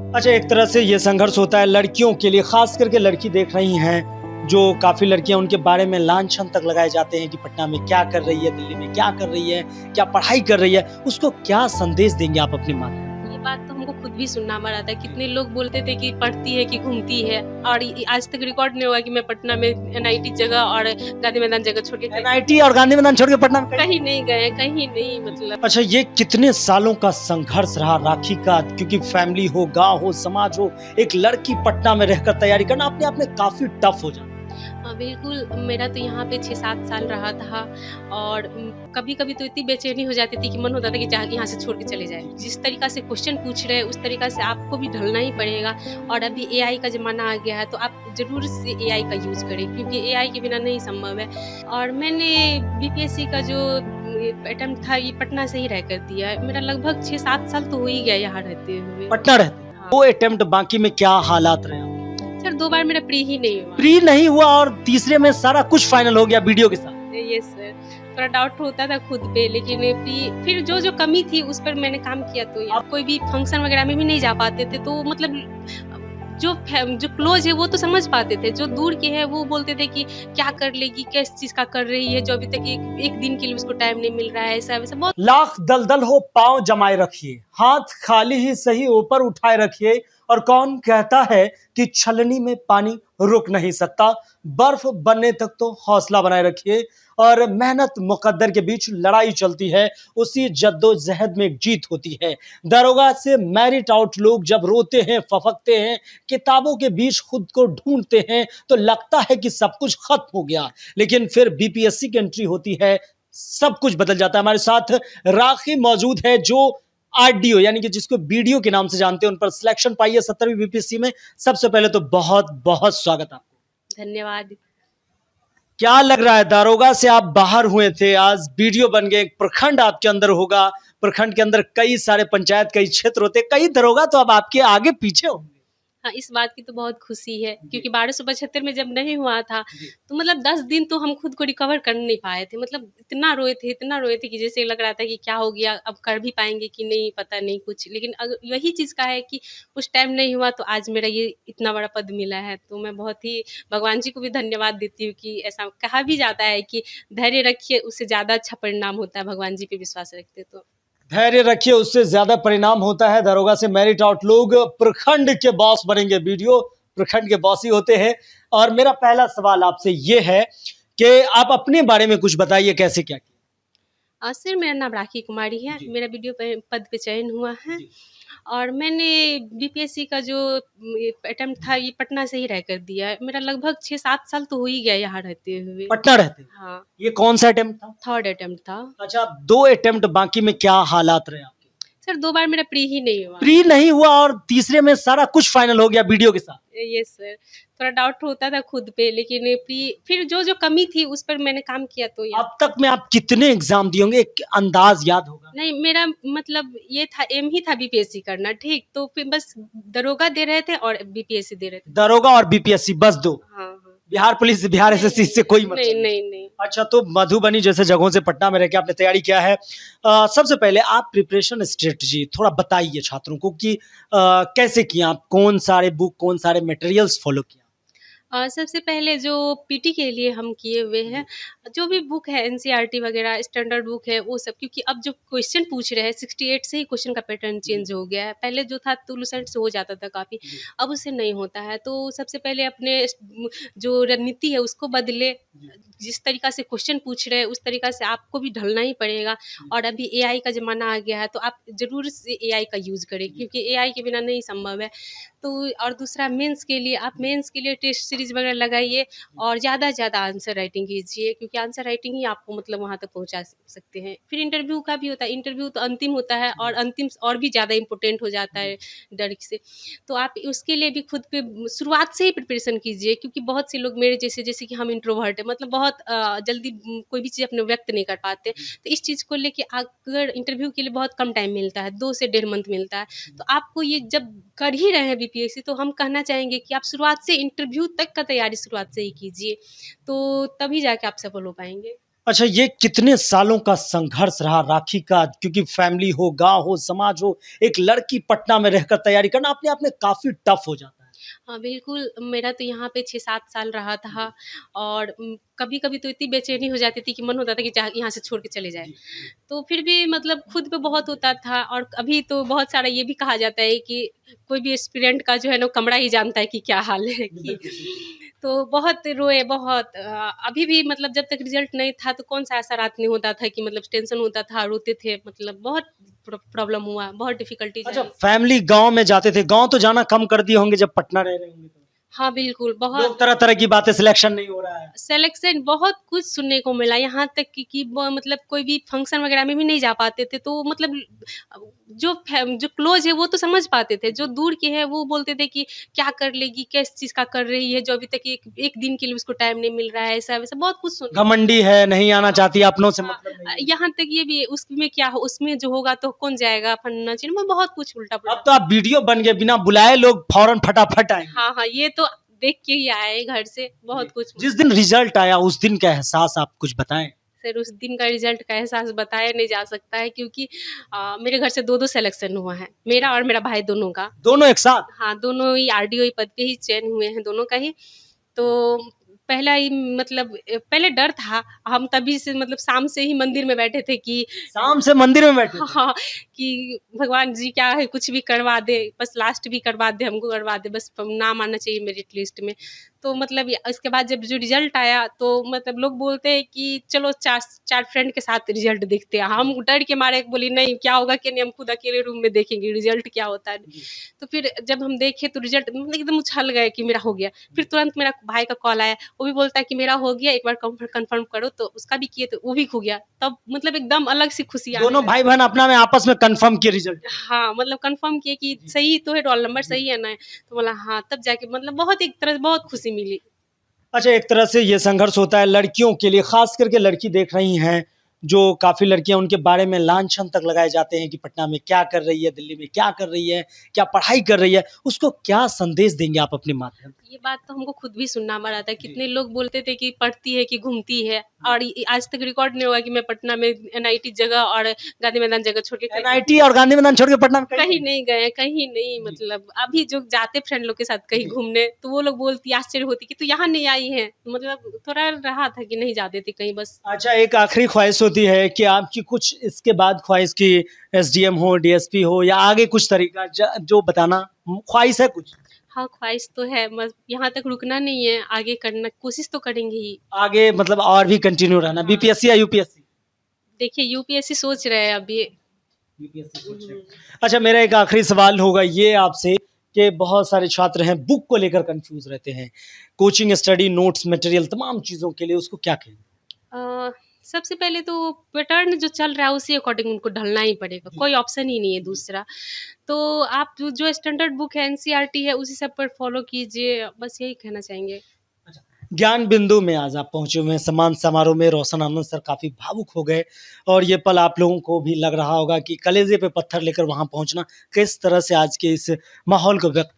अच्छा, एक तरह से ये संघर्ष होता है लड़कियों के लिए, खास करके लड़की देख रही हैं जो काफी लड़कियां उनके बारे में लांछन तक लगाए जाते हैं कि पटना में क्या कर रही है, दिल्ली में क्या कर रही है, क्या पढ़ाई कर रही है, उसको क्या संदेश देंगे आप अपनी माँ को? ये बात तो हमको खुद भी सुनना पड़ा था। कितने लोग बोलते थे कि पढ़ती है कि घूमती है, और आज तक रिकॉर्ड नहीं हुआ कि मैं पटना में एनआईटी जगह और गांधी मैदान जगह छोड़ के एनआईटी और गांधी मैदान छोड़ के पटना में कहीं नहीं गए, कहीं नहीं मतलब। अच्छा, ये कितने सालों का संघर्ष रहा राखी का, क्योंकि फैमिली हो, गांव हो, समाज हो, एक लड़की पटना में रहकर तैयारी करना अपने आप में काफी टफ हो जाता है। बिल्कुल, मेरा तो यहाँ पे 6-7 साल रहा था, और कभी-कभी तो इतनी बेचैनी हो जाती थी कि मन होता था कि यहाँ से छोड़ के चले जाएँ। जिस तरीक़ा से क्वेश्चन पूछ रहे हैं, उस तरीक़ा से आपको भी ढलना ही पड़ेगा, और अभी एआई का ज़माना आ गया है, तो आप ज़रूर से एआई का यूज़ करें, क्योंकि एआई के बिना नहीं संभव है। और मैंने बीपीएससी का जो अटेम्प्ट था, ये पटना से ही रह कर दिया है। मेरा लगभग 6-7 साल तो हो ही गया यहाँ रहते हुए। पटना रहते हैं। हाँ। वो अटेम्प्ट बाकी में क्या हालात रहे? सर 2 बार मेरा प्री ही नहीं हुआ। प्री नहीं हुआ और तीसरे में सारा कुछ फाइनल हो गया वीडियो के साथ। यस सर, थोड़ा डाउट होता था खुद पे, लेकिन फिर जो कमी थी उस पर मैंने काम किया। तो आप कोई भी फंक्शन वगैरह में भी नहीं जा पाते थे, तो मतलब जो क्लोज है वो तो समझ पाते थे, जो दूर के हैं वो बोलते थे कि क्या कर लेगी, किस चीज़ का कर रही है, जो अभी तक एक दिन के लिए उसको टाइम नहीं मिल रहा है, ऐसा वैसा बहुत। लाख दलदल हो पांव जमाए रखिए, हाथ खाली ही सही ऊपर उठाए रखिए, और कौन कहता है कि छलनी में पानी रुक नहीं सकता। बर्फ बनने तक तो हौसला बनाए रखिए, और मेहनत मुकद्दर के बीच लड़ाई चलती है, उसी जद्दोजहद में जीत होती है। दरोगा से मैरिट आउट लोग जब रोते हैं, फफकते हैं, किताबों के बीच खुद को ढूंढते हैं, तो लगता है कि सब कुछ खत्म हो गया, लेकिन फिर बीपीएससी की एंट्री होती है, सब कुछ बदल जाता है। हमारे साथ राखी मौजूद है, जो आरडीओ यानी कि जिसको बीडीओ के नाम से जानते हैं, उन पर सिलेक्शन पाई है 17वीं बीपीएससी में। सबसे पहले तो बहुत बहुत स्वागत आपको। धन्यवाद। क्या लग रहा है, दारोगा से आप बाहर हुए थे, आज बीडीओ बन गए, एक प्रखंड आपके अंदर होगा, प्रखंड के अंदर कई सारे पंचायत, कई क्षेत्र होते, कई दरोगा तो अब आपके आगे पीछे होंगे। हाँ, इस बात की तो बहुत खुशी है, क्योंकि 1275 में जब नहीं हुआ था, तो मतलब 10 दिन तो हम खुद को रिकवर कर नहीं पाए थे। मतलब इतना रोए थे कि जैसे लग रहा था कि क्या हो गया, अब कर भी पाएँगे कि नहीं, पता नहीं कुछ। लेकिन यही चीज़ का है कि उस टाइम नहीं हुआ, तो आज मेरा ये इतना बड़ा पद मिला है। तो मैं बहुत ही भगवान जी को भी धन्यवाद देती हूँ कि ऐसा कहा भी जाता है कि धैर्य रखिए, उससे ज़्यादा अच्छा परिणाम होता है, भगवान जी पे विश्वास रखते तो। धैर्य रखिए, उससे ज्यादा परिणाम होता है। दरोगा से मेरिट आउट लोग प्रखंड के बॉस बनेंगे, वीडियो प्रखंड के बॉस ही होते हैं। और मेरा पहला सवाल आपसे ये है कि आप अपने बारे में कुछ बताइए, कैसे क्या किया? सर मेरा नाम राखी कुमारी है, मेरा वीडियो पद पे चयन हुआ है, और मैंने बीपीएससी का जो अटेम्प्ट था, ये पटना से ही रह कर दिया है। मेरा लगभग 6-7 साल तो हो ही गया यहाँ रहते हुए। पटना रहते हैं। हाँ। ये कौन सा अटेम्प्ट था? 3rd अटेम्प्ट था। अच्छा, 2 अटेम्प्ट बाकी में क्या हालात रहे आपके? सर 2 बार मेरा प्री ही नहीं हुआ। प्री नहीं हुआ और तीसरे में सारा कुछ फाइनल हो गया वीडियो के साथ। यस सर, थोड़ा डाउट होता था खुद पे, लेकिन फिर जो कमी थी उस पर मैंने काम किया। तो अब तक में आप कितने एग्जाम दिए होंगे, एक अंदाज याद होगा? नहीं, मेरा मतलब ये था, एम ही था बीपीएससी करना, ठीक? तो फिर बस दरोगा दे रहे थे और बीपीएससी दे रहे थे। दरोगा और बीपीएससी बस 2? हाँ, हाँ। बिहार पुलिस, बिहार एसएससी से कोई मतलब नहीं, नहीं, नहीं। अच्छा, तो मधुबनी जैसे जगहों से पटना में रह के आपने तैयारी किया है। सबसे पहले आप प्रिपरेशन स्ट्रेटजी थोड़ा बताइए छात्रों को कि कैसे किया आप, कौन सारे बुक, कौन सारे मटेरियल्स फॉलो किया? सबसे पहले जो पीटी के लिए हम किए हुए हैं, जो भी बुक है एनसीईआरटी वगैरह स्टैंडर्ड बुक है वो सब, क्योंकि अब जो क्वेश्चन पूछ रहे हैं 68 से ही क्वेश्चन का पैटर्न चेंज हो गया है। पहले जो था तुलुसेंट से हो जाता था काफ़ी, अब उससे नहीं होता है। तो सबसे पहले अपने जो रणनीति है उसको बदले, जिस तरीक़ा से क्वेश्चन पूछ रहे हैं उस तरीक़ा से आपको भी ढलना ही पड़ेगा। और अभी एआई का ज़माना आ गया है, तो आप ज़रूर से एआई का यूज़ करें, क्योंकि एआई के बिना नहीं संभव है। तो और दूसरा, मेंस के लिए आप मेंस के लिए टेस्ट सीरीज़ वगैरह लगाइए, और ज़्यादा से ज़्यादा आंसर राइटिंग कीजिए, क्योंकि आंसर राइटिंग ही आपको मतलब वहाँ तक पहुँचा सकते हैं। फिर इंटरव्यू का भी होता है, इंटरव्यू तो अंतिम होता है, और अंतिम और भी ज़्यादा इम्पोर्टेंट हो जाता है डर से। तो आप उसके लिए भी खुद पे शुरुआत से ही प्रिपरेशन कीजिए, क्योंकि बहुत से लोग मेरे जैसे कि हम इंट्रोवर्ट हैं, मतलब बहुत जल्दी कोई भी चीज़ अपने व्यक्त नहीं कर पाते। तो इस चीज़ को लेके अगर इंटरव्यू के लिए बहुत कम टाइम मिलता है, 2 से डेढ़ मंथ मिलता है, तो आपको ये जब कर ही रहे हैं बीपीएससी, तो हम कहना चाहेंगे कि आप शुरुआत से इंटरव्यू तक का तैयारी शुरुआत से ही कीजिए, तो तभी जाके आप सफल हो पाएँगे। अच्छा, ये कितने सालों का संघर्ष रहा राखी का? क्योंकि फैमिली हो, गाँव हो, समाज हो, एक लड़की पटना में रहकर तैयारी करना अपने आप में काफ़ी टफ हो जाता है। हाँ, बिल्कुल, मेरा तो यहाँ पे 6-7 साल रहा था और कभी-कभी तो इतनी बेचैनी हो जाती थी कि मन होता था कि यहाँ से छोड़ के चले जाएँ। तो फिर भी मतलब खुद पे बहुत होता था और अभी तो बहुत सारा ये भी कहा जाता है कि कोई भी एस्पिरेंट का जो है ना कमरा ही जानता है कि क्या हाल है कि तो बहुत रोए बहुत अभी भी मतलब जब तक रिज़ल्ट नहीं था तो कौन-सा ऐसा रात नहीं होता था कि मतलब टेंशन होता था, रोते थे मतलब बहुत प्रॉब्लम हुआ, बहुत डिफ़िकल्टीज़ अच्छा, आई। फैमिली गाँव में जाते थे, गाँव तो जाना कम कर दिए होंगे जब पटना रह रहे होंगे तो? हाँ, बिल्कुल, बहुत लोग तरह-तरह की बातें, सिलेक्शन नहीं हो रहा है। सिलेक्शन बहुत कुछ सुनने को मिला, यहाँ तक कि ब मतलब कोई भी फंक्शन वगैरह में भी नहीं जा पाते थे, तो मतलब जो क्लोज़ है वो तो समझ पाते थे, जो दूर के हैं वो बोलते थे कि क्या कर लेगी, किस चीज़ का कर रही है, जो अभी तक एक एक दिन के लिए उसको टाइम नहीं मिल रहा है, ऐसा-वैसा बहुत कुछ सुनने को घमंडी है, नहीं आना चाहती, अपनों से हाँ, मतलब नहीं है। यहाँ तक ये भी उसमें क्या हो उसमें जो होगा तो कौन जाएगा फन्ना-चिन्ना बहुत कुछ अब उल्टा-पुल्टा। तो आप वीडियो बन गए, बिना बुलाए लोग फ़ौरन फटाफट आएँगे। हाँ, हाँ, ये तो देख के ही आए हैं घर से, जी। बहुत कुछ जिस दिन रिज़ल्ट आया, उस दिन का एहसास आप कुछ बताएँ? फिर उस दिन का रिज़ल्ट का एहसास बताया नहीं जा सकता है क्योंकि मेरे घर से 2-2 सिलेक्शन हुआ है, मेरा और मेरा भाई दोनों का। दोनों एक साथ? हाँ, दोनों ही आरडीओ पद पे ही चयन हुए हैं दोनों का ही। तो पहला ही मतलब पहले डर था, हम तभी से मतलब शाम से ही मंदिर में बैठे थे कि शाम से मंदिर में बैठे हाँ, थे? हाँ, कि भगवान जी क्या है कुछ भी करवा दे, बस लास्ट भी करवा दे, हमको करवा दे, बस नाम आना चाहिए मेरिट लिस्ट में। तो मतलब इसके बाद जब जो रिज़ल्ट आया तो मतलब लोग बोलते हैं कि चलो 4 फ्रेंड के साथ रिज़ल्ट देखते हैं। हम डर के मारे बोली नहीं क्या होगा कि नहीं हम खुद अकेले रूम में देखेंगे रिज़ल्ट क्या होता है। जी, तो फिर जब हम देखे तो रिज़ल्ट मतलब एकदम उछल गए कि मेरा हो गया। फिर तुरंत मेरा भाई का कॉल आया, वो भी बोलता है कि मेरा हो गया एक बार कन्फर्म करो तो उसका भी किए तो वो भी हो गया। तब मतलब एकदम अलग सी खुशी आने दोनों लगी। भाई-बहन अपना में आपस में कन्फर्म किए रिज़ल्ट को। हाँ, मतलब कन्फर्म किए कि सही तो है रोल नंबर सही है ना? तो बोला हाँ, तब जाके मतलब बहुत एक तरह से बहुत खुशी मिली। अच्छा, एक तरह से ये संघर्ष होता है लड़कियों के लिए, ख़ास करके लड़की देख रही हैं, जो काफ़ी लड़कियाँ उनके बारे में लांछन तक लगाए जाते हैं कि पटना में क्या कर रही है, दिल्ली में क्या कर रही है, क्या पढ़ाई कर रही है, उसको क्या संदेश देंगे आप अपने माध्यम से? ये बात तो हमको खुद भी सुनना पड़ा था। जी। कितने लोग बोलते थे कि पढ़ती है कि घूमती है और आज तक रिकॉर्ड नहीं हुआ कि मैं पटना में एनआईटी जगह और गांधी मैदान जगह छोड़ के कहीं एनआईटी और गांधी मैदान छोड़ के पटना में कहीं कहीं नहीं? नहीं गए, कहीं नहीं जी, मतलब अभी जो जाते फ्रेंड लोग के साथ कहीं जी। घूमने, तो वो लोग बोलती आश्चर्य होती कि तू यहाँ नहीं आई है। मतलब थोड़ा रहा था कि नहीं जाती थी कहीं बस। अच्छा, एक आखिरी ख्वाहिश होती है कि आपकी कुछ इसके बाद ख्वाहिश कि एसडीएम हो, डीएसपी हो या आगे कुछ तरीका जो बताना ख्वाहिश है कुछ? हाँ, ख्वाहिश तो है बस यहाँ तक रुकना नहीं है, आगे करना कोशिश तो करेंगे ही। आगे मतलब और भी कंटिन्यू रहना, हाँ, बीपीएससी या यूपीएससी? देखिए यूपीएससी सोच रहे हैं अभी। यूपीएससी सोच रहे हुँ, हैं। अच्छा, मेरा एक आखिरी सवाल होगा ये आपसे कि बहुत सारे छात्र हैं बुक को लेकर कंफ्यूज रहते हैं। कोचिंग, स्टडी, नोट्स, मटेरियल तमाम चीज़ों के लिए उसको क्या कहेंगे? अ, सबसे पहले तो पैटर्न जो चल रहा है उसी अकॉर्डिंग उनको ढलना ही पड़ेगा, जी, कोई ऑप्शन ही नहीं है जी। दूसरा। तो आप जो स्टैंडर्ड बुक है एनसीईआरटी है उसी सब पर फॉलो कीजिए, बस यही कहना चाहेंगे। अच्छा, ज्ञान बिंदु में आज आप पहुँचे हुए हैं, सम्मान समारोह में रोशन आनंद सर काफ़ी भावुक हो गए और ये पल आप लोगों को भी लग रहा होगा कि कलेजे पे पत्थर लेकर वहाँ पहुँचना किस तरह से आज के इस माहौल को व्यक्त करेंगे?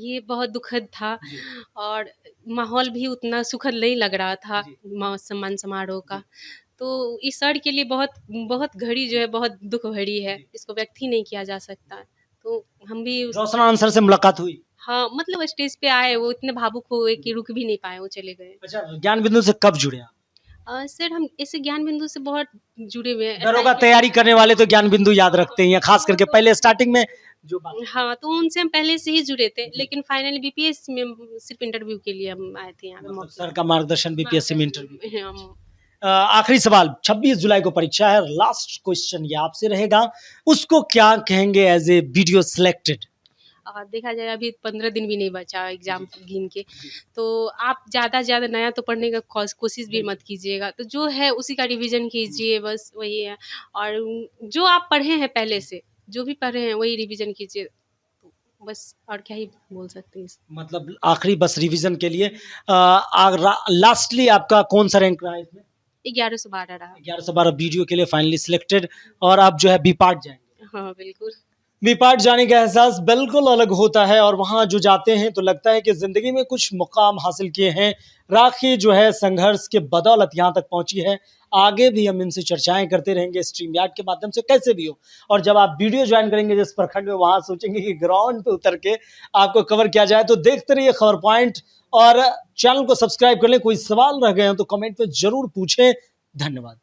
ये बहुत दुखद था जी, और माहौल भी उतना सुखद नहीं लग रहा था जी, सम्मान समारोह का। जी, तो इस शर के लिए बहुत बहुत घड़ी जो है बहुत दुःख भरी है, जी, इसको व्यक्त ही नहीं किया जा सकता। तो हम भी उस रोशन आनंद सर से मुलाकात हुई? हाँ, मतलब स्टेज पे आए, वो इतने भावुक हो गए कि रुक भी नहीं पाए, वो चले गए। अच्छा, ज्ञान बिंदु से कब जुड़े आप? सर हम ऐसे ज्ञान बिंदु से बहुत जुड़े हुए हैं, दरोगा एसआईटी तैयारी करने वाले तो ज्ञान बिंदु याद रखते हैं या खास वो करके तो पहले स्टार्टिंग में जो बात हाँ, तो उनसे हम पहले से ही जुड़े थे, जी, लेकिन फाइनली बीपीएससी में हम सिर्फ़ इंटरव्यू के लिए हम आए थे यहाँ पे मतलब मौके सर का मार्गदर्शन बीपीएससी में इंटरव्यू के मार्गदर्शन लिए। हम आखिरी सवाल 26 जुलाई को परीक्षा है, लास्ट क्वेश्चन ये आपसे रहेगा, उसको क्या कहेंगे एज़ ए वीडियो सिलेक्टेड? देखा जाए अभी 15 दिन भी नहीं बचा एग्ज़ाम जी, गिन के, जी, तो आप ज़्यादा से ज़्यादा नया तो पढ़ने का कोशिश भी बिल्कुल। मत कीजिएगा। तो जो है उसी का रिवीज़न कीजिए बस वही है और जो आप पढ़े हैं पहले से, जो भी पढ़े हैं वही रिवीज़न कीजिए। तो बस और क्या ही बोल सकते हैं इस मतलब आखिरी बस रिवीजन के लिए लास्टली आपका कौन सा रैंक रहा है इसमें? 11 से 12 रहा। 11 से 12 वीडियो के लिए फाइनली सिलेक्टेड और आप जो है बी पार्ट जाएंगे। हाँ, बिल्कुल। बी पार्ट जाने का एहसास बिल्कुल अलग होता है और वहाँ जो जाते हैं तो लगता है कि ज़िंदगी में कुछ मुकाम हासिल किए हैं। राखी जो है संघर्ष के बदौलत यहाँ तक पहुँची है। आगे भी हम इनसे चर्चाएँ करते रहेंगे स्ट्रीम यार्ड के माध्यम से कैसे भी हो। और जब आप वीडियो ज्वाइन करेंगे जिस प्रखंड में, वहाँ सोचेंगे कि ग्राउंड पे उतर के आपको कवर किया जाए। तो देखते रहिए खबर पॉइंट और चैनल को सब्सक्राइब कर लें। कोई सवाल रह गए हो तो कमेंट में ज़रूर पूछें। धन्यवाद।